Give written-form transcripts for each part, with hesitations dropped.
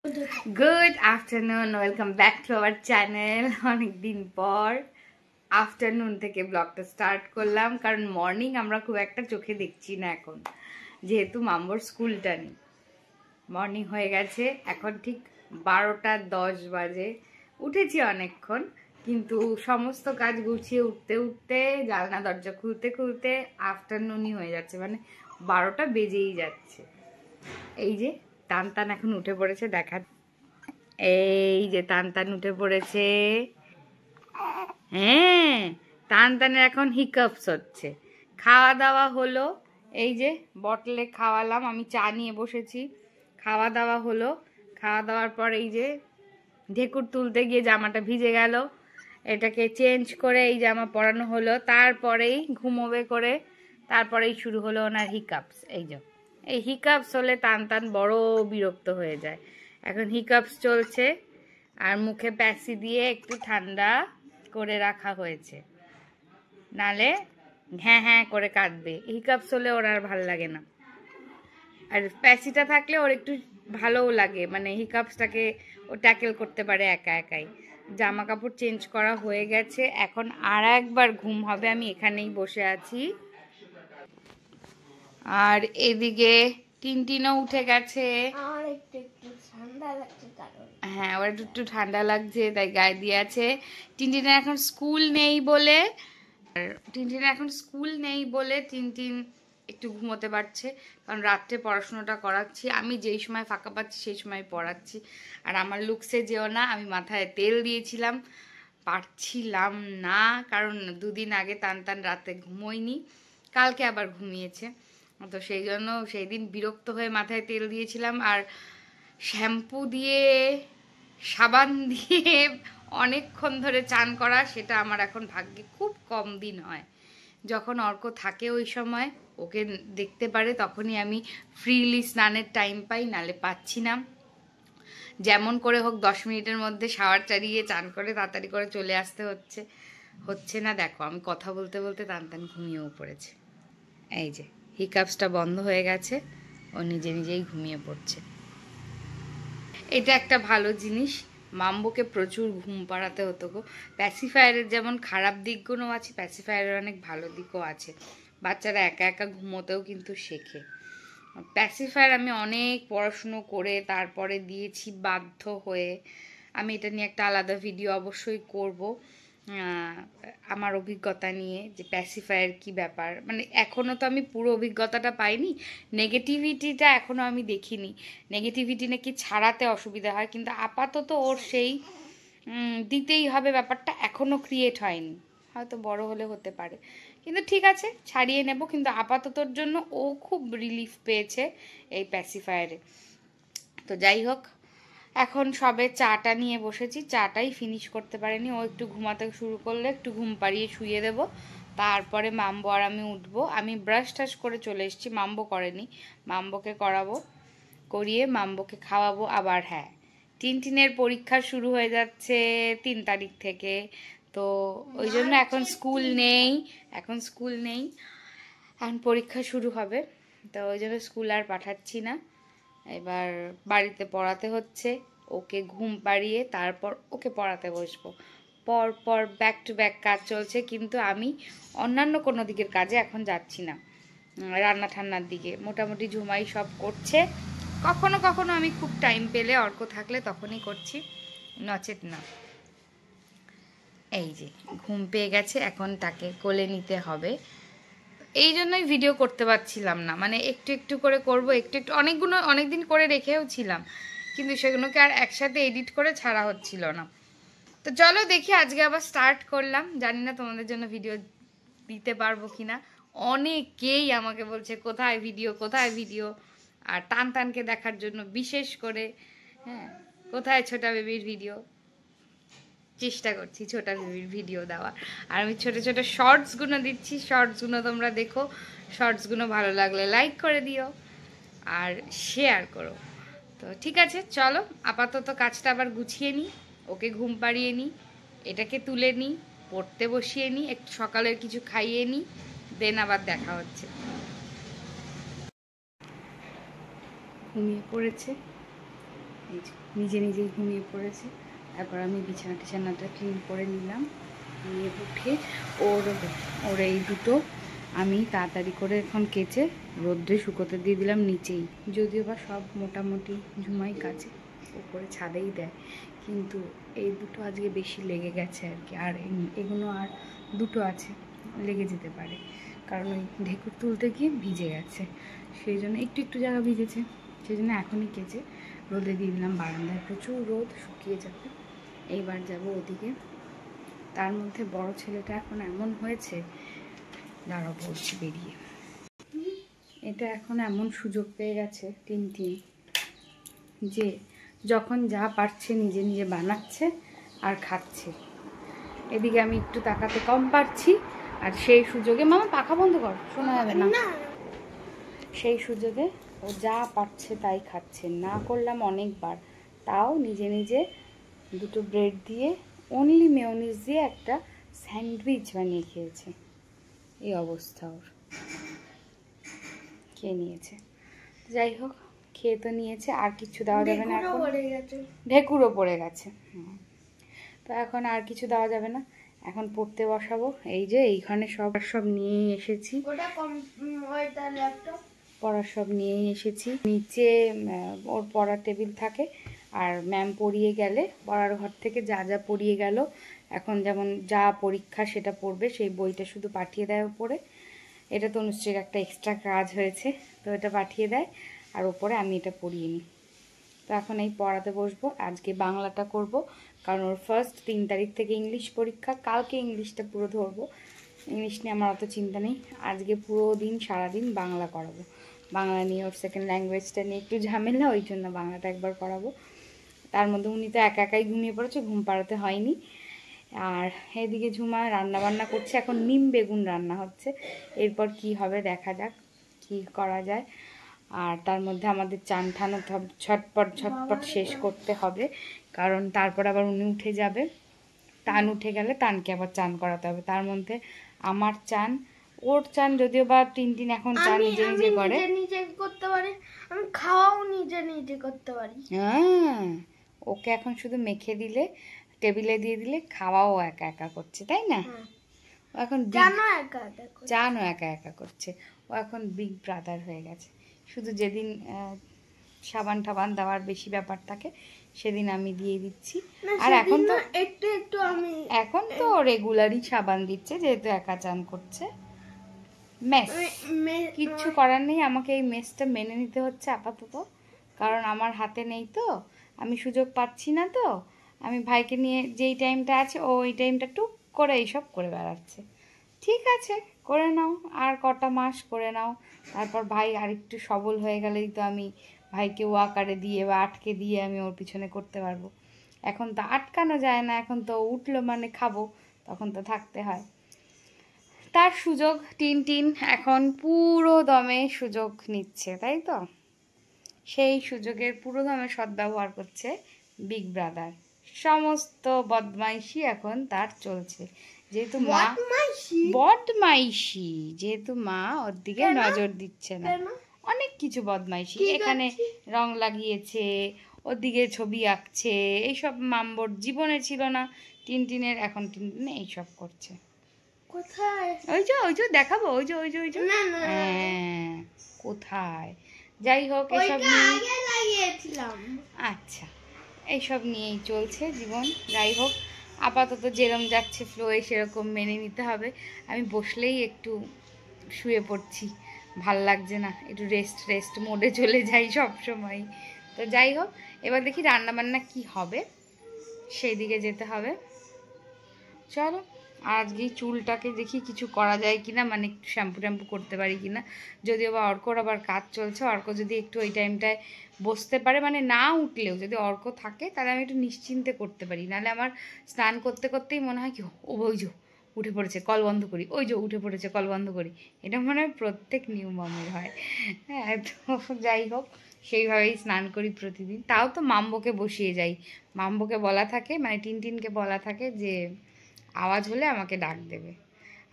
Good afternoon, welcome back to our channel. অনেকদিন পর afternoon থেকে ব্লগটা স্টার্ট করলাম, কারণ মর্নিং আমরা খুব একটা চোখে দেখছি না এখন, যেহেতু মাম্বর স্কুলটা নেই। মর্নিং হয়ে গেছে, এখন ঠিক 12:10 বাজে। উঠেছি অনেকক্ষণ, কিন্তু সমস্ত কাজ গুছিয়ে উঠতে উঠতে জানলা দরজা খুলতে খুলতে আফটারনুনই হয়ে যাচ্ছে, মানে 12টা বেজেই যাচ্ছে। এই যে টান টান এখন উঠে পড়েছে, দেখা এই যে টান টান উঠে পড়েছে। হ্যাঁ, টান টানের এখন হিকআপস হচ্ছে। খাওয়া দাওয়া হলো, এই যে বটলে খাওয়ালাম, আমি চা নিয়ে বসেছি। খাওয়া দাওয়া হলো, খাওয়া দাওয়ার পর এই যে ঢেকুর তুলতে গিয়ে জামাটা ভিজে গেল, এটাকে চেঞ্জ করে এই জামা পরানো হলো। তারপরেই ঘুমোবে করে, তারপরেই শুরু হলো ওনার হিকআপস। এই হিকআপস হলে টান টান বড় বিরক্ত হয়ে যায়। এখন হিকআপস চলছে, আর মুখে প্যাসি দিয়ে একটু ঠান্ডা করে রাখা হয়েছে, নালে হ্যাঁ হ্যাঁ করে কাঁদবে। হিকআপস হলে ওর আর ভাল লাগে না, আর প্যাসিটা থাকলে ওর একটু ভালোও লাগে, মানে হিকআপসটাকে ও ট্যাকেল করতে পারে একা একাই। জামা কাপড় চেঞ্জ করা হয়ে গেছে, এখন আর একবার ঘুম হবে। আমি এখানেই বসে আছি, আর এদিকে টিনটিনও উঠে গেছে। হ্যাঁ, ওর একটু ঠান্ডা লাগছে, তাই গায়ে দিয়ে আছে। টিনটিনের এখন স্কুল নেই বলে টিনটিন একটু ঘুমোতে পারছে, কারণ রাত্রে পড়াশোনাটা করাচ্ছি আমি। যেই সময় ফাঁকা পাচ্ছি সেই সময় পড়াচ্ছি। আর আমার লুকসে যেও না, আমি মাথায় তেল দিয়েছিলাম, পারছিলাম না, কারণ দুদিন আগে টান টান রাতে ঘুমোয়নি, কালকে আবার ঘুমিয়েছে। তো সেই জন্য সেই দিন বিরক্ত হয়ে মাথায় তেল দিয়েছিলাম, আর শ্যাম্পু দিয়ে সাবান দিয়ে অনেকক্ষণ ধরে চান করা, সেটা আমার এখন ভাগ্যে খুব কম দিন হয়। যখন অর্ক থাকে ওই সময় ওকে দেখতে পারে, তখনই আমি ফ্রিলি স্নানের টাইম পাই, নালে পাচ্ছি না। যেমন করে হোক 10 মিনিটের মধ্যে শাওয়ার চালিয়ে চান করে তাড়াতাড়ি করে চলে আসতে হচ্ছে না। দেখো, আমি কথা বলতে বলতে টান টান ঘুমিয়েও পড়েছে। এই যে হিকআপসটা বন্ধ হয়ে গেছে, ও নিজে নিজেই ঘুমিয়ে পড়ছে। এটা একটা ভালো জিনিস, মাম্বোকে প্রচুর ঘুম পাড়াতে হতো গো। প্যাসিফায়ারের যেমন খারাপ দিকগুলো আছে, প্যাসিফায়ারের অনেক ভালো দিকও আছে। বাচ্চারা একা একা ঘুমোতেও কিন্তু শেখে। প্যাসিফায়ার আমি অনেক পড়াশুনো করে তারপরে দিয়েছি বাধ্য হয়ে। আমি এটা নিয়ে একটা আলাদা ভিডিও অবশ্যই করব, আমার অভিজ্ঞতা নিয়ে, যে প্যাসিফায়ার কি ব্যাপার। মানে এখনও তো আমি পুরো অভিজ্ঞতাটা পাইনি, নেগেটিভিটিটা এখনও আমি দেখিনি। নেগেটিভিটি নাকি ছাড়াতে অসুবিধা হয়, কিন্তু আপাতত ওর সেই দিতেই হবে ব্যাপারটা এখনও ক্রিয়েট হয়নি। হয়তো বড় হলে হতে পারে, কিন্তু ঠিক আছে, ছাড়িয়ে নেব। কিন্তু আপাততর জন্য ও খুব রিলিফ পেয়েছে এই প্যাসিফায়ারে। তো যাই হোক, এখন সবে চাটা নিয়ে বসেছি, চাটাই ফিনিশ করতে পারিনি। ও একটু ঘুমাতে শুরু করলে একটু ঘুম পাড়িয়ে শুয়ে দেব, তারপরে মাম্বো আর আমি উঠবো। আমি ব্রাশ টাশ করে চলে এসেছি, মাম্বো করেনি, মাম্বোকে করাবো, করিয়ে মাম্বোকে খাওয়াবো। আবার হ্যাঁ, টিনটিনের পরীক্ষা শুরু হয়ে যাচ্ছে 3 তারিখ থেকে, তো ওই জন্য এখন স্কুল নেই, এখন পরীক্ষা শুরু হবে, তো ওই জন্য স্কুল আর পাঠাচ্ছি না। এবার বাড়িতে পড়াতে হচ্ছে, ওকে ঘুম পাড়িয়ে তারপর ওকে পড়াতে বসবো। পর ব্যাক টু ব্যাক কাজ চলছে, কিন্তু আমি অন্যান্য কোনো দিকের কাজে এখন যাচ্ছি না। রান্না ঠান্নার দিকে মোটামুটি ঝুমাই সব করছে। কখনো কখনো আমি খুব টাইম পেলে, অর্ক থাকলে তখনই করছি, নচেত না। এই যে ঘুম পেয়ে গেছে, এখন তাকে কোলে নিতে হবে। এই জন্যই ভিডিও করতে পারছিলাম না, মানে একটু একটু করে করব, একটু একটু অনেকদিন করে রেখেও ছিলাম, কিন্তু সেগুলোকে আর একসাথে এডিট করে ছাড়া হচ্ছিল না। তো চলো দেখি, আজকে আবার স্টার্ট করলাম। জানি না তোমাদের জন্য ভিডিও দিতে পারবো কিনা। অনেকেই আমাকে বলছে কোথায় ভিডিও, আর টান টানকে দেখার জন্য বিশেষ করে, হ্যাঁ, কোথায় ছোটা বেবির ভিডিও। চেষ্টা করছি ছোটা বেবির ভিডিও দেওয়া, আর আমি ছোট ছোট শর্টসগুলো দিচ্ছি, শর্টসগুলো তোমরা দেখো। শর্টসগুলো ভালো লাগলে লাইক করে দিও আর শেয়ার করো। তো ঠিক আছে, চলো আপাতত কাজটা আবার গুছিয়ে নিই, ওকে ঘুম পাড়িয়ে নিই, এটাকে তুলে নিই, পড়তে বসিয়ে নিই, একটু সকালের কিছু খাইয়ে নিই, দেন আবার দেখা হচ্ছে। ঘুমিয়ে পড়েছে, এই যে নিজে নিজেই ঘুমিয়ে পড়েছে। তারপর আমি বিছানাটা ক্লিন করে নিলাম, নিয়ে উঠে ওর ওর এই দুটো আমি তাড়াতাড়ি করে এখন কেচে রোদ্রে শুকোতে দিয়ে দিলাম নিচেই। যদিও বা সব মোটামুটি ঝুমাই কাচে, উপরে ছাদেই দেয়, কিন্তু এই দুটো আজকে বেশি লেগে গেছে আর কি। আর এগুলো আর দুটো আছে, লেগে যেতে পারে, কারণ ওই ঢেকুর তুলতে গিয়ে ভিজে গেছে, সেই জন্য একটু জায়গা ভিজেছে, সেই জন্য এখনই কেচে রোদে দিয়ে দিলাম। বারান্দায় প্রচুর রোদ, শুকিয়ে যাবে। এইবার যাব ওদিকে। তার মধ্যে বড় ছেলেটা এখন এমন হয়েছে, দাঁড়াও বলছি বেরিয়ে, এটা এখন এমন সুযোগ পেয়ে গেছে টিনটিন, যে যখন যা পারছে নিজে নিজে বানাচ্ছে আর খাচ্ছে। এদিকে আমি একটু তাকাতে কম পারছি, আর সেই সুযোগে মামা পাখা বন্ধ কর, শোনা যাবে না, সেই সুযোগে ও যা পারছে তাই খাচ্ছে। না করলাম অনেকবার, তাও নিজে নিজে দুটো ব্রেড দিয়ে অনলি মেয়োনিজ দিয়ে একটা স্যান্ডউইচ বানিয়ে খেয়েছে। এই অবস্থা ওর, খেয়ে নিয়েছে। যাই হোক, খেয়ে তো নিয়েছে, আর কিছু দেওয়া যাবে না এখন, ঢেকুরও পড়ে গেছে। তো এখন আর কিছু দেওয়া যাবে না, এখন পড়তে বসাবো। এই যে এইখানে সব নিয়েই এসেছি, পড়ার সব নিয়েই এসেছি। নিচে ওর পড়ার টেবিল থাকে, আর ম্যাম পড়িয়ে গেলে পড়ার ঘর থেকে যা যা পড়িয়ে গেল, এখন যেমন যা পরীক্ষা সেটা পড়বে, সেই বইটা শুধু পাঠিয়ে দেয় ওপরে। এটা তো নিশ্চয়ই একটা এক্সট্রা কাজ হয়েছে, তো এটা পাঠিয়ে দেয়, আর ওপরে আমি এটা পড়িয়ে নিই। তো এখন এই পড়াতে বসবো। আজকে বাংলাটা করব, কারণ ওর ফার্স্ট 3 তারিখ থেকে ইংলিশ পরীক্ষা। কালকে ইংলিশটা পুরো ধরবো, ইংলিশ নিয়ে আমার অত চিন্তা নেই। আজকে পুরো দিন সারাদিন বাংলা করাবো। বাংলা নিয়ে ওর সেকেন্ড ল্যাঙ্গুয়েজটা নিয়ে একটু ঝামেলা, ওই জন্য বাংলাটা একবার করাবো। তার মধ্যে উনি তো একাই ঘুমিয়ে পড়েছে, ঘুম পাড়াতে হয়নি। আর এদিকে ঝুমা রান্নাবান্না করছে, এখন নিম বেগুন রান্না হচ্ছে। এরপর কি হবে দেখা যাক, কি করা যায়। আর তার মধ্যে আমাদের চান ঠানও ঝটপট শেষ করতে হবে, কারণ তারপর আবার উনি উঠে যাবে। টান উঠে গেলে টানকে আবার চান করাতে হবে। তার মধ্যে আমার চান, ওর চান যদিও বা টিনটিন এখন চান নিজে নিজে করে, নিজে করতে পারি, আমি খাওয়াও নিজে করতে পারি। হ্যাঁ, ওকে এখন শুধু মেখে দিলে, টেবিলে দিয়ে দিলে, খাওয়াও একা একা করছে, তাই না? ও এখন চানও একা একা করছে। ও এখন বিগ ব্রাদার হয়ে গেছে। শুধু যেদিন সাবান টাবান দেওয়ার বেশি ব্যাপার থাকে, সেদিন আমি দিয়ে দিচ্ছি। আর এখন তো একটু আমি এখন তো রেগুলারই সাবান দিচ্ছে, যেহেতু একা চান করছে। মেস কিচ্ছু করার নেই, আমাকে এই মেসটা মেনে নিতে হচ্ছে আপাতত, কারণ আমার হাতে নেই তো, আমি সুযোগ পাচ্ছি না। তো আমি ভাইকে নিয়ে যেই টাইমটা আছে, ও ওই টাইমটা টুক করে এইসব করে বেড়াচ্ছে। ঠিক আছে, করে নাও, আর কটা মাস করে নাও, তারপর ভাই আরেকটু সবল হয়ে গেলেই তো আমি ভাইকে ওয়াকারে দিয়ে বা আটকে দিয়ে আমি ওর পিছনে করতে পারবো। এখন তো আটকানো যায় না, এখন তো উঠলো মানে খাবো, তখন তো থাকতে হয়। তার সুযোগ টিনটিন এখন পুরো দমে সুযোগ নিচ্ছে, তাই তো? সেই সুযোগের পুরো দমে সদ্ব্যবহার করছে বিগ ব্রাদার। সমস্ত বদমাইশি এখন তার চলছে, যেহেতু মা বদমাইশি, যেহেতু মা ওর দিকে নজর দিচ্ছে না। অনেক কিছু বদমাইশি, এখানে রং লাগিয়েছে, ওদিকে ছবি আঁকছে, এইসব মাম্বর জীবনে ছিল না টিনটিনের, এখন টিনটিনে এইসব করছে। কোথায়? ওই যে দেখাবো, ওই যে হ্যাঁ, কোথায়? যাই হোক, এসব নিয়ে আচ্ছা, এইসব নিয়েই চলছে জীবন। যাই হোক, আপাতত যেরকম যাচ্ছে ফ্লোয়ে সেরকম মেনে নিতে হবে। আমি বসলেই একটু শুয়ে পড়ছি, ভাল লাগছে না, একটু রেস্ট মোডে চলে যাই সব সময়। তো যাই হোক, এবার দেখি রান্নাবান্না কি হবে, সেই দিকে যেতে হবে। চলো, আজকে চুলটাকে দেখি কিছু করা যায় কিনা, মানে একটু শ্যাম্পু ট্যাম্পু করতে পারি কিনা। যদিও বা অর্কর আবার কাজ চলছে, অর্ক যদি একটু ওই টাইমটায় বসতে পারে, মানে না উঠলেও যদি অর্ক থাকে, তাহলে আমি একটু নিশ্চিন্তে করতে পারি। নাহলে আমার স্নান করতে করতেই মনে হয় কি, ওই যে উঠে পড়েছে, কল বন্ধ করি, ওই যে উঠে পড়েছে, কল বন্ধ করি। এটা মনে হয় প্রত্যেক নিউ মামের হয়। হ্যাঁ, তো যাই হোক, সেইভাবেই স্নান করি প্রতিদিন। তাও তো মাম্বোকে বসিয়ে যাই, মাম্বোকে বলা থাকে, মানে টিনটিনকে বলা থাকে যে আওয়াজ হলে আমাকে ডাক দেবে।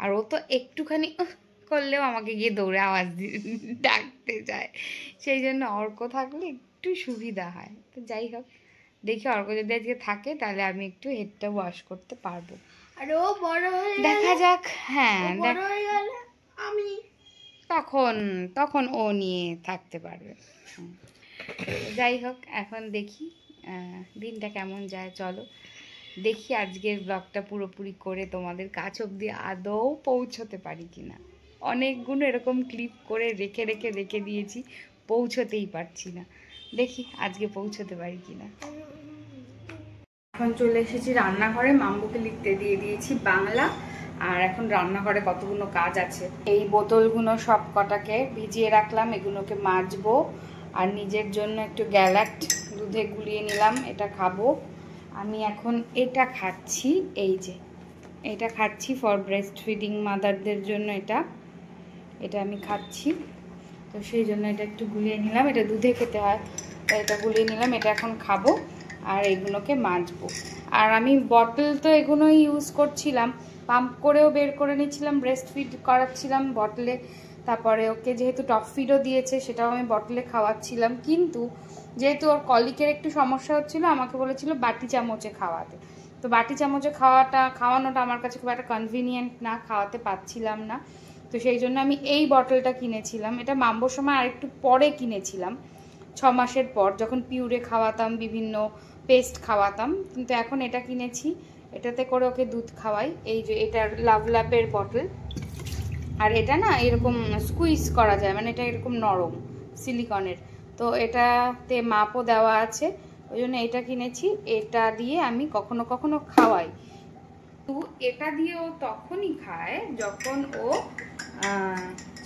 আর ও তো একটুখানি করলেও আমাকে গিয়ে দৌড়ে আওয়াজ দিয়ে ডাকতে যায়। সেই জন্য অর্ক থাকলে একটু সুবিধা হয়। তো যাই হোক, দেখি অর্ক যদি আজকে থাকে তাহলে আমি একটু হেডটা ওয়াশ করতে পারবো। আর ও বড় হয়ে দেখা যাক। হ্যাঁ, বড় হয়ে গেলে আমি তখন তখন ও নিয়ে থাকতে পারবে। যাই হোক, এখন দেখি দিনটা কেমন যায়। চলো দেখি আজকের ব্লগটা পুরোপুরি করে তোমাদের কাছ অবধি আদৌ পৌঁছতে পারি কিনা। অনেকগুলো এরকম ক্লিপ করে রেখে রেখে রেখে দিয়েছি, পৌঁছতেই পারছি না। দেখি আজকে পৌঁছতে পারি কিনা। এখন চলে এসেছি রান্নাঘরে, মাম্বুকে লিখতে দিয়ে দিয়েছি বাংলা। আর এখন রান্নাঘরে কতগুলো কাজ আছে। এই বোতলগুলো সব কটাকে ভিজিয়ে রাখলাম, এগুলোকে মাজবো। আর নিজের জন্য একটু গ্যালাক্ট দুধে গুলিয়ে নিলাম, এটা খাবো। আমি এখন এটা খাচ্ছি, এই যে এটা খাচ্ছি ফর ব্রেস্ট ফিডিং মাদারদের জন্য। এটা আমি খাচ্ছি, তো সেই জন্য এটা একটু গুলিয়ে নিলাম। এটা দুধে খেতে হয়, তাই এটা গুলিয়ে নিলাম। এটা এখন খাবো আর এগুলোকে মাজবো। আর আমি বটল তো এগুলোই ইউজ করছিলাম, পাম্প করেও বের করে নিচ্ছিলাম, ব্রেস্ট ফিড করাচ্ছিলাম বটলে। তারপরে ওকে যেহেতু টপ ফিডও দিয়েছে, সেটাও আমি বটলে খাওয়াচ্ছিলাম। কিন্তু যেহেতু ওর কলিকের একটু সমস্যা হচ্ছিল, আমাকে বলেছিল বাটি চামচে খাওয়াতে। তো বাটি চামচে খাওয়ানোটা আমার কাছে খুব একটা কনভিনিয়েন্ট না, খাওয়াতে পারছিলাম না। তো সেই জন্য আমি এই বটলটা কিনেছিলাম। এটা মাম্বোর সময় আরেকটু পরে কিনেছিলাম, 6 মাসের পর, যখন পিউরে খাওয়াতাম, বিভিন্ন পেস্ট খাওয়াতাম। কিন্তু এখন এটা কিনেছি, এটাতে করে ওকে দুধ খাওয়াই। এই যে এটা লাভ ল্যাপের বটল। আর এটা না এরকম স্কুইজ করা যায়, মানে এটা এরকম নরম সিলিকনের। তো এটাতে মাপও দেওয়া আছে, ওই জন্য এটা কিনেছি। এটা দিয়ে আমি কখনো কখনো খাওয়াই। তো এটা দিয়ে ও তখনই খায় যখন ও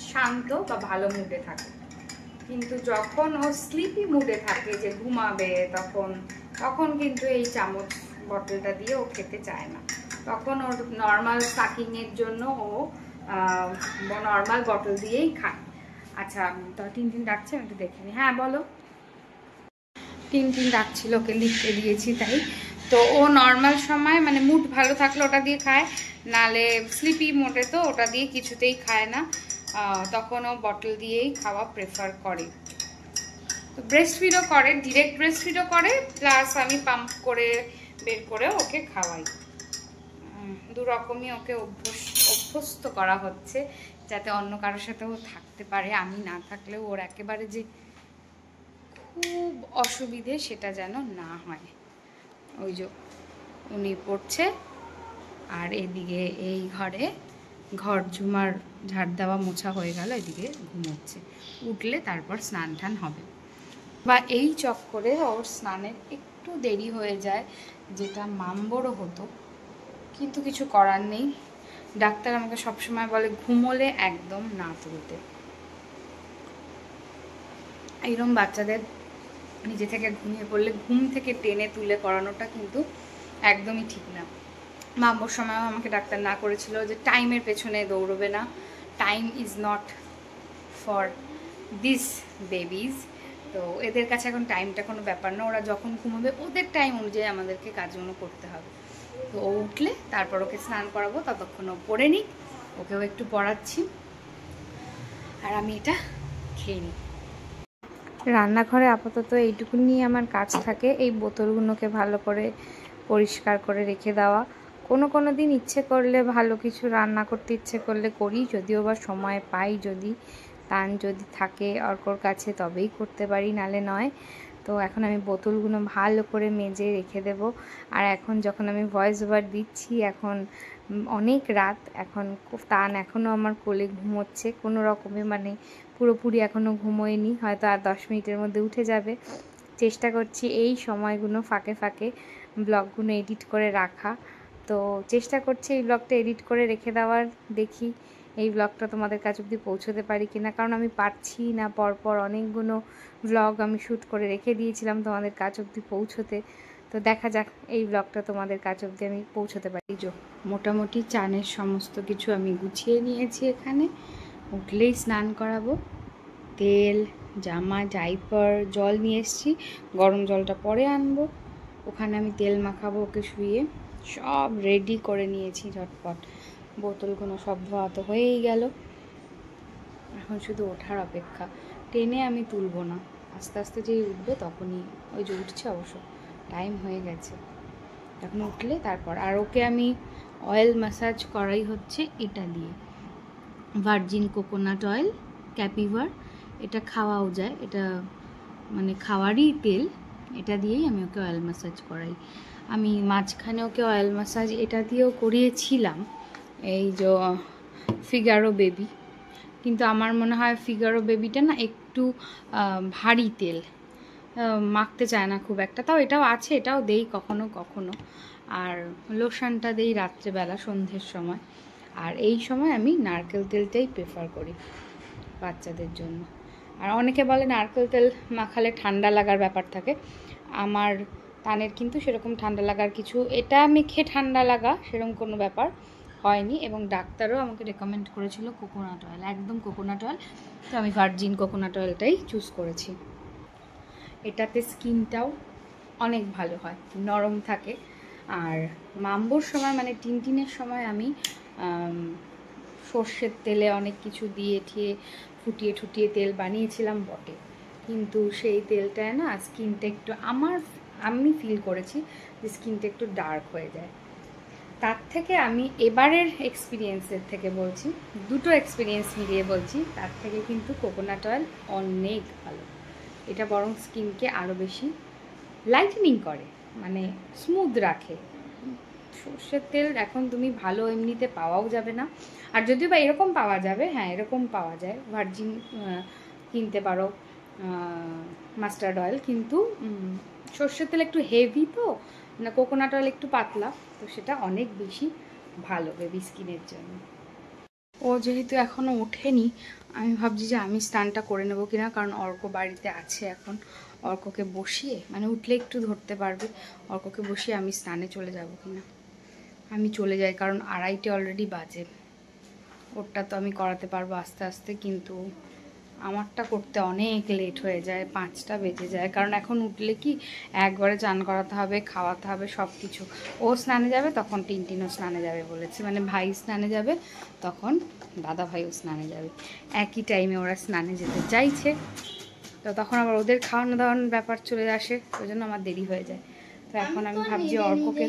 শান্ত বা ভালো মুডে থাকে। কিন্তু যখন ও স্লিপি মুডে থাকে, যে ঘুমাবে, তখন কিন্তু এই চামচ বটলটা দিয়ে ও খেতে চায় না। তখন ওর নর্মাল সাকিংয়ের জন্য ও নর্মাল বটল দিয়েই খায়। আচ্ছা, তো টিনটিন ডাকছে, আমি একটু দেখে নিই। হ্যাঁ বলো। টিনটিন ডাকছিল, ওকে লিখতে দিয়েছি তাই। তো ও নর্মাল সময় মানে মুড ভালো থাকলে ওটা দিয়ে খায়, নালে স্লিপি মোডে তো ওটা দিয়ে কিছুতেই খায় না। তখন ও বটল দিয়েই খাওয়া প্রেফার করে। তো ব্রেস্ট ফিডও করে, ডিরেক্ট ব্রেস্ট ফিডও করে, প্লাস আমি পাম্প করে বের করে ওকে খাওয়াই। দু রকমই ওকে অভ্যস্ত করা হচ্ছে, যাতে অন্য কারোর সাথেও থাকতে পারে। আমি না থাকলেও ওর একেবারে যে খুব অসুবিধে সেটা যেন না হয়। ওই যে উনি পড়ছে, আর এদিকে এই ঘর ঝুমার ঝাড় দেওয়া মোছা হয়ে গেল, এদিকে ঘুমোচ্ছে। উঠলে তারপর স্নান টান হবে, বা এই চক্করে ওর স্নানের একটু দেরি হয়ে যায়, যেটা মাম্বরও হতো। কিন্তু কিছু করার নেই, ডাক্তার আমাকে সবসময় বলে ঘুমোলে একদম না তুলতে। এইরকম বাচ্চাদের নিজে থেকে ঘুমিয়ে পড়লে ঘুম থেকে টেনে তুলে করানোটা কিন্তু একদমই ঠিক না। মাম্বর সময়ও আমাকে ডাক্তার না করেছিল যে টাইমের পেছনে দৌড়বে না, time is not for this babies. তো এদের কাছে এখন টাইমটা কোনো ব্যাপার না, ওরা যখন ঘুমাবে ওদের টাইম অনুযায়ী আমাদেরকে কাজগুলো করতে হবে। তো ও উঠলে তারপর ওকে স্নান করাবো, ততক্ষণ ও পড়ে নিক, ওকেও একটু পড়াচ্ছি, আর আমি এটা খেয়ে নিই। রান্নাঘরে আপাতত এইটুকুনি আমার কাজ থাকে, এই বোতলগুলোকে ভালো করে পরিষ্কার করে রেখে দেওয়া। কোনো দিন ইচ্ছে করলে ভালো কিছু রান্না করতে ইচ্ছে করলে করি, যদিও বা সময় পাই, যদি থাকে অর্কর কাছে তবেই করতে পারি, নালে নয়। তো এখন আমি বোতলগুলো ভালো করে মেজে রেখে দেব। আর এখন যখন আমি ভয়েস ওভার দিচ্ছি, এখন অনেক রাত, এখন তান এখনও আমার কোলে ঘুমোচ্ছে কোনো রকমে, মানে পুরোপুরি এখনও ঘুমোয়নি, হয়তো আর 10 মিনিটের মধ্যে উঠে যাবে। চেষ্টা করছি এই সময়গুলো ফাঁকে ফাঁকে ব্লগগুলো এডিট করে রাখা। তো চেষ্টা করছি এই ব্লগটা এডিট করে রেখে দেওয়ার, দেখি এই ব্লগটা তোমাদের কাছে অবধি পৌঁছতে পারি কিনা। কারণ আমি পারছি না, পরপর অনেকগুলো ব্লগ আমি শ্যুট করে রেখে দিয়েছিলাম তোমাদের কাছে অবধি পৌঁছতে। তো দেখা যাক এই ব্লগটা তোমাদের কাছে অবধি আমি পৌঁছতে পারি। মোটামুটি চানের সমস্ত কিছু আমি গুছিয়ে নিয়েছি। এখানে উঠলেই স্নান করাবো, তেল, জামা, ডাইপার, জল নিয়ে এসেছি, গরম জলটা পরে আনবো। ওখানে আমি তেল মাখাবো ওকে শুয়ে, সব রেডি করে নিয়েছি ঝটপট। বোতলগুলো সব ধোয়া তো হয়েই গেল, এখন শুধু ওঠার অপেক্ষা। টেনে আমি তুলবো না, আস্তে আস্তে যেই উঠবে তখনই, ওই যে উঠছে অবশ্য, টাইম হয়ে গেছে, তখন উঠলে তারপর। আর ওকে আমি অয়েল ম্যাসাজ করাই হচ্ছে এটা দিয়ে, ভার্জিন কোকোনাট অয়েল, ক্যাপিভার, এটা খাওয়াও যায়, এটা মানে খাওয়ারই তেল, এটা দিয়েই আমি ওকে অয়েল ম্যাসাজ করাই। আমি মাঝখানে ওকে অয়েল ম্যাসাজ এটা দিয়েও করিয়েছিলাম, এই যে ফিগারো বেবি, কিন্তু আমার মনে হয় ফিগারো বেবিটা না একটু ভারী তেল, মাখতে চায় না খুব একটা, তাও এটাও আছে, এটাও দেই কখনো কখনো। আর লোশনটা দেই রাত্রেবেলা সন্ধ্যের সময়। আর এই সময় আমি নারকেল তেলটাই প্রেফার করি বাচ্চাদের জন্য। আর অনেকে বলে নারকেল তেল মাখালে ঠান্ডা লাগার ব্যাপার থাকে, আমার তানের কিন্তু সেরকম ঠান্ডা লাগার কিছু, এটা মেখে ঠান্ডা লাগা সেরকম কোনো ব্যাপার হয়নি। এবং ডাক্তারও আমাকে রেকমেন্ড করেছিল কোকোনাট অয়েল, একদম কোকোনাট অয়েল, তো আমি ভার্জিন কোকোনাট অয়েলটাই চুজ করেছি। এটাতে স্কিনটাও অনেক ভালো হয়, নরম থাকে। আর মাম্বোর সময় মানে টিনটিনের সময় আমি সর্ষের তেলে অনেক কিছু দিয়ে ঠিয়ে ফুটিয়ে ঠুটিয়ে তেল বানিয়েছিলাম বটে, কিন্তু সেই তেলটায় না স্কিনটা একটু আমি ফিল করেছি যে স্কিনটা একটু ডার্ক হয়ে যায়। তার থেকে আমি এবারের এক্সপিরিয়েন্সের থেকে বলছি, দুটো এক্সপিরিয়েন্স মিলিয়ে বলছি, তার থেকে কিন্তু কোকোনাট অয়েল অনেক ভালো। এটা বরং স্কিনকে আরও বেশি লাইটেনিং করে, মানে স্মুথ রাখে। সর্ষের তেল এখন তুমি ভালো এমনিতে পাওয়াও যাবে না, আর যদিও বা এরকম পাওয়া যাবে, হ্যাঁ এরকম পাওয়া যায়, ভার্জিন কিনতে পারো, মাস্টার্ড অয়েল, কিন্তু সর্ষের তেল একটু হেভি, তো না কোকোনাট অয়েল একটু পাতলা, তো সেটা অনেক বেশি ভালো বেবি স্কিনের জন্য। ও যেহেতু এখনও ওঠেনি, আমি ভাবছি যে আমি স্নানটা করে নেবো কিনা, কারণ অর্ক বাড়িতে আছে এখন, অর্ককে বসিয়ে, মানে উঠলে একটু ধরতে পারবে, অর্ককে বসিয়ে আমি স্নানে চলে যাব কিনা। আমি চলে যাই, কারণ 2:30 অলরেডি বাজে। ওরটা তো আমি করাতে পারবো আস্তে আস্তে, কিন্তু আমারটা করতে অনেক লেট হয়ে যায়, 5টা বেজে যায়, কারণ এখন উঠলে কি একবারে চান করাতে হবে, খাওয়াতে হবে সব কিছু। ও স্নানে যাবে তখন টিনটিনও স্নানে যাবে বলেছে, মানে ভাই স্নানে যাবে তখন দাদা ভাইও স্নানে যাবে, একই টাইমে ওরা স্নানে যেতে চাইছে, তো তখন আবার ওদের খাওয়ানো দাওয়ানোর ব্যাপার চলে আসে, ওই জন্য আমার দেরি হয়ে যায়। তো এখন আমি ভাবছি অর্ককে,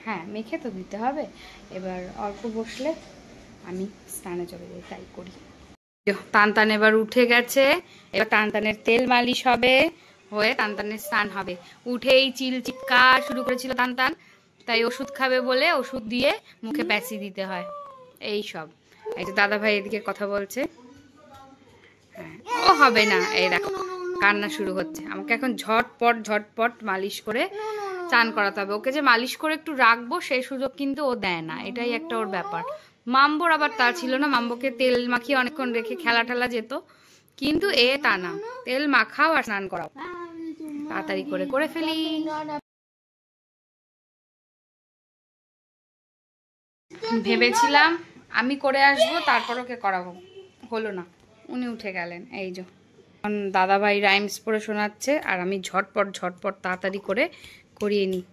হ্যাঁ মেখে তো দিতে হবে, এবার অর্ক বসলে আমি স্নানে চলে যাই, তাই করি। টানটান এবার উঠে গেছে, এবার টানটানের তেল মালিশ হবে, হয়ে টানটানের স্নান হবে। উঠেই চিৎকার শুরু করেছিল টানটান, তাই ওষুধ খাবে বলে ওষুধ দিয়ে মুখে প্যাঁচি দিতে হয়, এই সব। এই যে দাদা ভাই এদিকে কথা বলছে, হ্যাঁ ও হবে না, এই দেখো কান্না শুরু হচ্ছে। আমাকে এখন ঝটপট মালিশ করে চান করাতে হবে, ওকে যে মালিশ করে একটু রাখবো সেই সুযোগ কিন্তু ও দেয় না, এটাই একটা ওর ব্যাপার। মাম্বোর আবার তা ছিল না, মাম্বোকে তেল মাখিয়ে অনেকক্ষণ রেখে খেলা টেলা যেত, কিন্তু এ তা না, তেল মাখাও আর স্নান করাও, তাড়াতাড়ি করে করে ফেলি। ভেবেছিলাম আমি করে আসবো তারপর ওকে করাবো, হলো না, উনি উঠে গেলেন। এই যে দাদাভাই রাইমস পড়ে শোনাচ্ছে, আর আমি ঝটপট তাড়াতাড়ি করে করিয়ে নিই।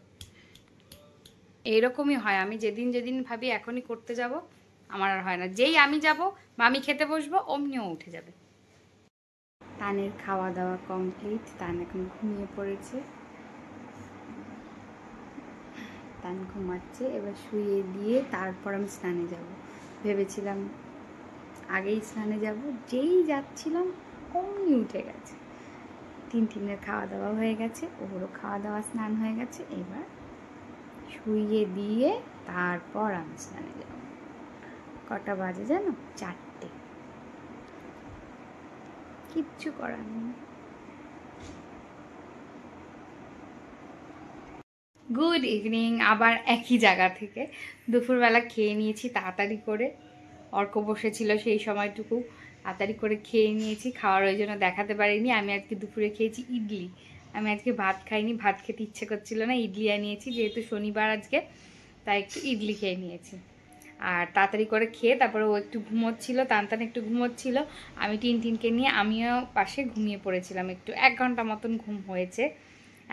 এইরকমই হয়, আমি যেদিন ভাবি এখনই করতে যাব, আমার আর হয় না, যেই আমি যাব বা আমি খেতে বসবো অমনিও উঠে যাবে। তানের খাওয়া দাওয়া কমপ্লিট, তান এখন ঘুমিয়ে পড়েছে, তান ঘুমাচ্ছে, এবার শুয়ে দিয়ে তারপর আমি স্নানে যাব। ভেবেছিলাম আগেই স্নানে যাব, যেই যাচ্ছিলাম অমনি উঠে গেছে। টিনটিনের খাওয়া দাওয়া হয়ে গেছে, ওরও খাওয়া দাওয়া স্নান হয়ে গেছে, এবার শুইয়ে দিয়ে তারপর আমি স্নানে যাব। কটা বাজে জানো? 4টে। কিচ্ছু করার নেই। গুড ইভিনিং, আবার একই জায়গা থেকে। দুপুরবেলা খেয়ে নিয়েছি তাড়াতাড়ি করে, অর্ক বসেছিল সেই সময়টুকু তাড়াতাড়ি করে খেয়ে নিয়েছি, খাওয়ার ওই জন্য দেখাতে পারিনি। আমি আজকে দুপুরে খেয়েছি ইডলি, আমি আজকে ভাত খাইনি, ভাত খেতে ইচ্ছে করছিল না, ইডলি আনিয়েছি, যেহেতু শনিবার আজকে, তাই একটু ইডলি খেয়ে নিয়েছি। আর তাড়াতাড়ি করে খেয়ে তারপরে ও একটু ঘুমোচ্ছিল, টানটান একটু ঘুমোচ্ছিল, আমি টিনটিনকে নিয়ে আমিও পাশে ঘুমিয়ে পড়েছিলাম, একটু 1 ঘন্টা মতন ঘুম হয়েছে।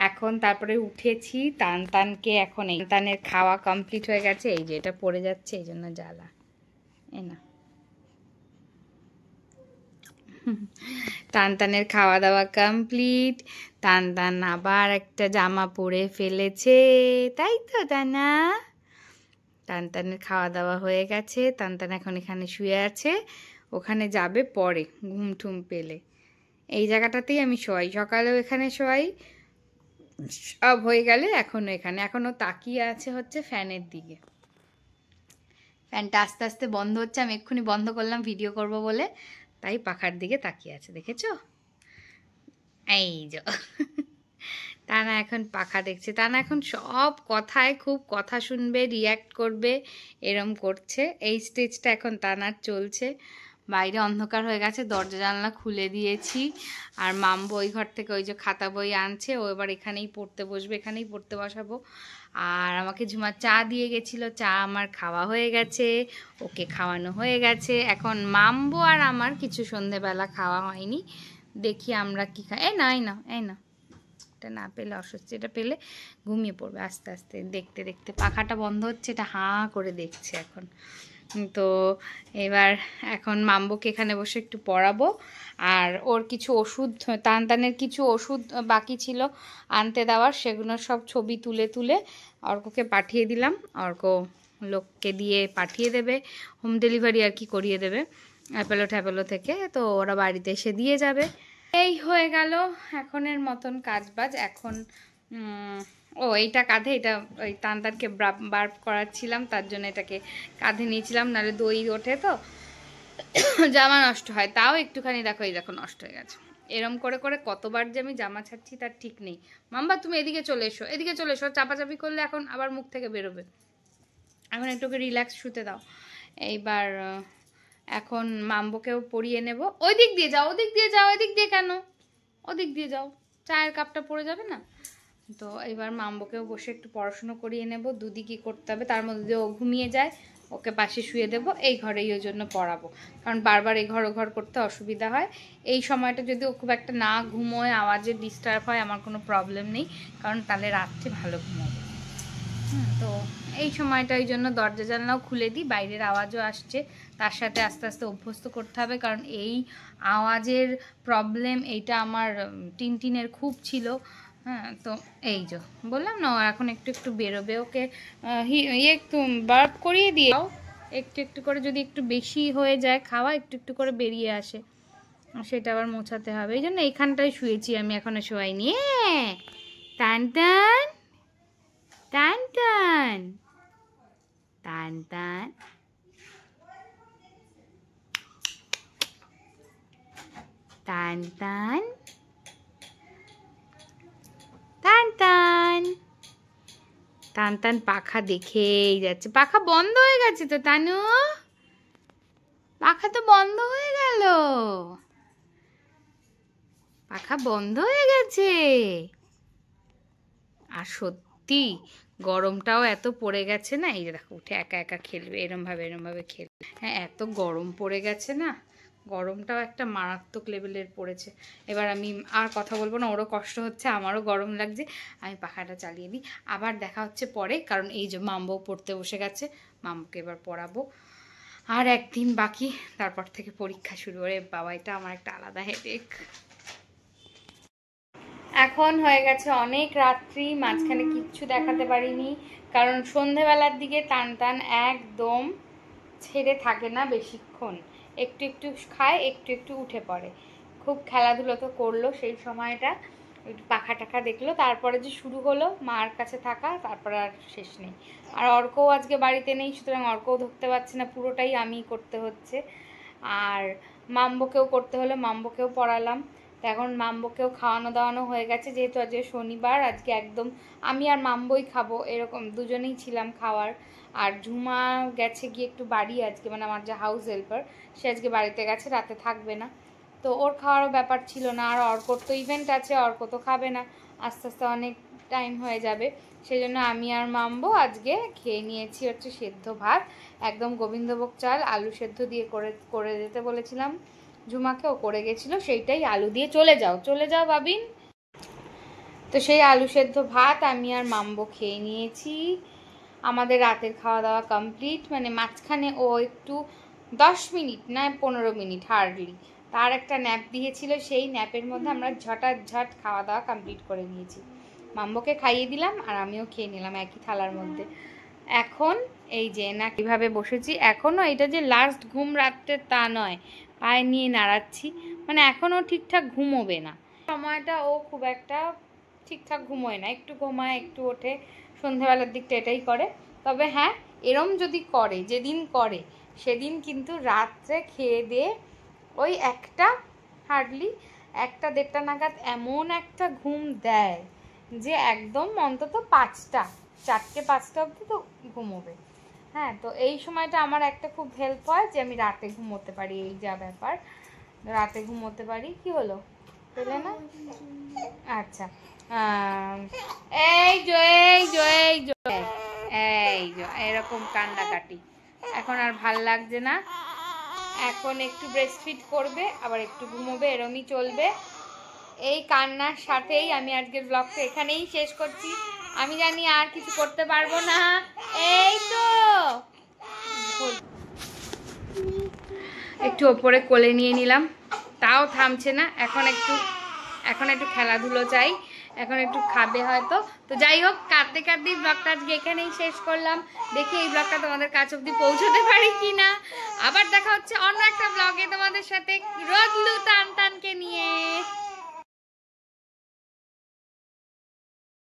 এখন তারপরে উঠেছি, টানটানকে এখন এই টানের খাওয়া কমপ্লিট হয়ে গেছে, এই যে এটা পড়ে যাচ্ছে এই জন্য জ্বালা, এ না টানটানের খাওয়া দাওয়া কমপ্লিট। টানটান আবার একটা জামা পরে ফেলেছে, তাই তো টানা? টানটানের খাওয়া দাওয়া হয়ে গেছে, টানটান এখন এখানে শুয়ে আছে, ওখানে যাবে পরে ঘুম ঠুম পেলে। এই জায়গাটাতেই আমি শোয়াই, সকালেও এখানে শোয়াই, সব হয়ে গেলে এখনো এখানে। এখনো তাকিয়ে আছে হচ্ছে ফ্যানের দিকে। ফ্যানটা আস্তে আস্তে বন্ধ হচ্ছে, আমি এক্ষুনি বন্ধ করলাম ভিডিও করব বলে, তাই পাখার দিকে তাকিয়ে আছে, দেখেছো? এই যে টানা এখন পাখা দেখছে। টানা এখন সব কথায় খুব কথা শুনবে, রিয়্যাক্ট করবে, এরম করছে। এই স্টেজটা এখন টানার চলছে। বাইরে অন্ধকার হয়ে গেছে, দরজা জানলা খুলে দিয়েছি। আর মাম্বো ওই ঘর থেকে ওই যে খাতা বই আনছে, ও এবার এখানেই পড়তে বসবে, এখানেই পড়তে বসাবো। আর আমাকে ঝুমা চা দিয়ে গেছিলো, চা আমার খাওয়া হয়ে গেছে, ওকে খাওয়ানো হয়ে গেছে। এখন মাম্বো আর আমার কিছু সন্ধেবেলা খাওয়া হয়নি, দেখি আমরা কি খাই। এই না এই না এই না, এটা না পেলে অস্বস্তি, এটা পেলে ঘুমিয়ে পড়বে আস্তে আস্তে। দেখতে দেখতে পাখাটা বন্ধ হচ্ছে, এটা হাঁ করে দেখছে এখন। তো এবার এখন মাম্বোকে এখানে বসে একটু পড়াবো। আর ওর কিছু ওষুধ, টানটানের কিছু ওষুধ বাকি ছিল আনতে দেওয়ার, সেগুলো সব ছবি তুলে তুলে অর্ককে পাঠিয়ে দিলাম। অর্ক লোককে দিয়ে পাঠিয়ে দেবে, হোম ডেলিভারি আর কি করিয়ে দেবে অ্যাপেলো ট্যাপেলো থেকে, তো ওরা বাড়িতে এসে দিয়ে যাবে। এই হয়ে গেল এখনের মতন কাজবাজ। এখন ও এইটা কাঁধে, এটা ওই টানটানকে বার্প করাচ্ছিলাম, তার জন্য এটাকে কাঁধে নিয়েছিলাম, নাহলে দই ওঠে তো জামা নষ্ট হয়। তাও একটুখানি দেখো, এই দেখো নষ্ট হয়ে গেছে। এরম করে করে কতবার যে আমি জামা ছাড়ছি তার ঠিক নেই। মাম্বা তুমি এদিকে চলে এসো, এদিকে চলে এসো, চাপাচাপি করলে এখন আবার মুখ থেকে বেরোবে। এখন একটুকে রিল্যাক্স শুতে দাও। এইবার এখন মাম্বোকেও পরিয়ে নেব। ওই দিক দিয়ে যাও, ওদিক দিয়ে যাও, এদিক দিয়ে কেন? ওদিক দিয়ে যাও, চায়ের কাপটা পড়ে যাবে না। তো এবার মাম্বোকেও বসে একটু পড়াশুনো করিয়ে নেব। দুদিকই করতে হবে, তার মধ্যে যদি ও ঘুমিয়ে যায় ওকে পাশে শুয়ে দেবো, এই ঘরেই ওই জন্য পড়াবো, কারণ বারবার এই ঘর ও ঘর করতে অসুবিধা হয়। এই সময়টা যদি ও খুব একটা না ঘুমোয়, আওয়াজে ডিস্টার্ব হয়, আমার কোনো প্রবলেম নেই, কারণ তাহলে রাত্রে ভালো ঘুমাবে। তো এই সময়টা ওই জন্য দরজা জানলাও খুলে দিই, বাইরের আওয়াজও আসছে, তার সাথে আস্তে আস্তে অভ্যস্ত করতে হবে, কারণ এই আওয়াজের প্রবলেম এইটা আমার টিনটিনের খুব ছিল। হ্যাঁ, তো এই যে বললাম না, ও এখন একটু একটু বেরোবে, ওকে একটু বার্প করিয়ে দিও, একটু একটু করে, যদি একটু বেশি হয়ে যায় খাওয়া, একটু একটু করে বেরিয়ে আসে, সেটা আবার মোছাতে হবে। এই জন্য এইখানটায় শুয়েছি আমি, এখনো শোয়াইনি। টান টান টান টান টান টান টান টান টান টান টান টান পাখা দেখেই যাচ্ছে। পাখা বন্ধ হয়ে গেছে তো তানু, পাখা তো বন্ধ হয়ে গেল, পাখা বন্ধ হয়ে গেছে। আর সত্যি গরমটাও এত পড়ে গেছে না, এই দেখো উঠে একা একা খেলবে, এরম ভাবে খেলবে। হ্যাঁ, এত গরম পড়ে গেছে না, গরমটাও একটা মারাত্মক লেভেলের পড়েছে। এবার আমি আর কথা বলবো না, ওরও কষ্ট হচ্ছে, আমারও গরম লাগছে, আমি পাখাটা চালিয়ে দিই। আবার দেখা হচ্ছে পরে, কারণ এই যে মাম্বো পড়তে বসে গেছে, মাম্বুকে এবার পড়াবো। আর একদিন বাকি, তারপর থেকে পরীক্ষা শুরু। ওরে বাবা, এটা আমার একটা আলাদা হেডেক। এখন হয়ে গেছে অনেক রাত্রি, মাঝখানে কিচ্ছু দেখাতে পারিনি, কারণ সন্ধেবেলার দিকে টান টান একদম ছেড়ে থাকে না বেশিক্ষণ, একটু একটু খায়, একটু একটু উঠে পড়ে। খুব খেলাধুলো তো করলো সেই সময়টা, একটু পাখা টাখা দেখলো, তারপরে যে শুরু হলো মার কাছে থাকা, তারপরে আর শেষ নেই। আর অর্কও আজকে বাড়িতে নেই, সুতরাং অর্কও ধরতে পারছে না, পুরোটাই আমিই করতে হচ্ছে। আর মাম্বোকেও করতে হলো, মাম্বোকেও পড়ালাম। তো এখন মাম্বোকেও খাওয়ানো দাওয়ানো হয়ে গেছে, যেহেতু আজকে শনিবার, আজকে একদম আমি আর মাম্বোই খাবো, এরকম দুজনেই ছিলাম খাওয়ার। আর ঝুমা গেছে গিয়ে একটু বাড়ি আজকে, মানে আমার যে হাউস হেল্পার, সে আজকে বাড়িতে গেছে, রাতে থাকবে না, তো ওর খাওয়ারও ব্যাপার ছিল না। আর অর্কর তো ইভেন্ট আছে, অর্ক তো খাবে না, আস্তে আস্তে অনেক টাইম হয়ে যাবে, সেই জন্য আমি আর মাম্বো আজকে খেয়ে নিয়েছি হচ্ছে সেদ্ধ ভাত, একদম গোবিন্দভোগ চাল, আলু সেদ্ধ দিয়ে করে দিতে বলেছিলাম ঝুমাকে, ও করে গেছিলো, সেইটাই আলু দিয়ে। চলে যাও বাবিন। তো সেই আলু সেদ্ধ ভাত আমি আর মাম্বো খেয়ে নিয়েছি। আমাদের রাতের খাওয়া দাওয়া কমপ্লিট, মানে মাঝখানে ও একটু 10 মিনিট না 15 মিনিট হার্ডলি তার একটা ন্যাপ দিয়েছিল, সেই ন্যাপের মধ্যে আমরা ঝটাঝট খাওয়া দাওয়া কমপ্লিট করে নিয়েছি। মাম্বুকে খাইয়ে দিলাম আর আমিও খেয়ে নিলাম একই থালার মধ্যে। এখন এই যে না কিভাবে বসেছি, এখনও এটা যে লাস্ট ঘুম রাত্রে তা নয়, পায়ে নিয়ে নাড়াচ্ছি, মানে এখনও ঠিকঠাক ঘুমোবে না। সময়টা ও খুব একটা ঠিকঠাক ঘুমোয় না, একটু ঘুমায় একটু ওঠে, সন্ধ্যেবেলার দিকটা এটাই করে। তবে হ্যাঁ, এরম যদি করে, যেদিন করে সেদিন কিন্তু রাত্রে খেয়ে দিয়ে ওই একটা হার্ডলি 1-1:30 নাগাদ এমন একটা ঘুম দেয় যে একদম অন্তত 4-5টা অবধি তো ঘুমোবে। হ্যাঁ, তো এই সময়টা আমার একটা খুব হেল্প হয় যে আমি রাতে ঘুমোতে পারি, এই যা ব্যাপার, রাতে ঘুমোতে পারি। কি হলো, পেলে না? আচ্ছা, এই যে এরকম কান্নাকাটি এখন আর ভাল লাগছে না। এখন একটু ব্রেস্টফিড করবে, আবার একটু ঘুমোবে, এরমই চলবে। এই কান্নার সাথেই আমি আজকের ব্লগটা এখানেই শেষ করছি। আমি জানি আর কিছু করতে পারবো না। এই তো একটু ওপরে কোলে নিয়ে নিলাম, তাও থামছে না। এখন একটু খেলাধুলো চাই, এখন একটু খাবে হয়তো। তো যাই হোক, কাঁদতে কাঁদতেই ব্লগটা আজকে এখানেই শেষ করলাম। দেখি এই ব্লগটা তোমাদের কাছে অবধি পৌঁছতে পারি কিনা। আবার দেখা হচ্ছে অন্য একটা ব্লগে তোমাদের সাথে, রোদলু টানটানকে নিয়ে।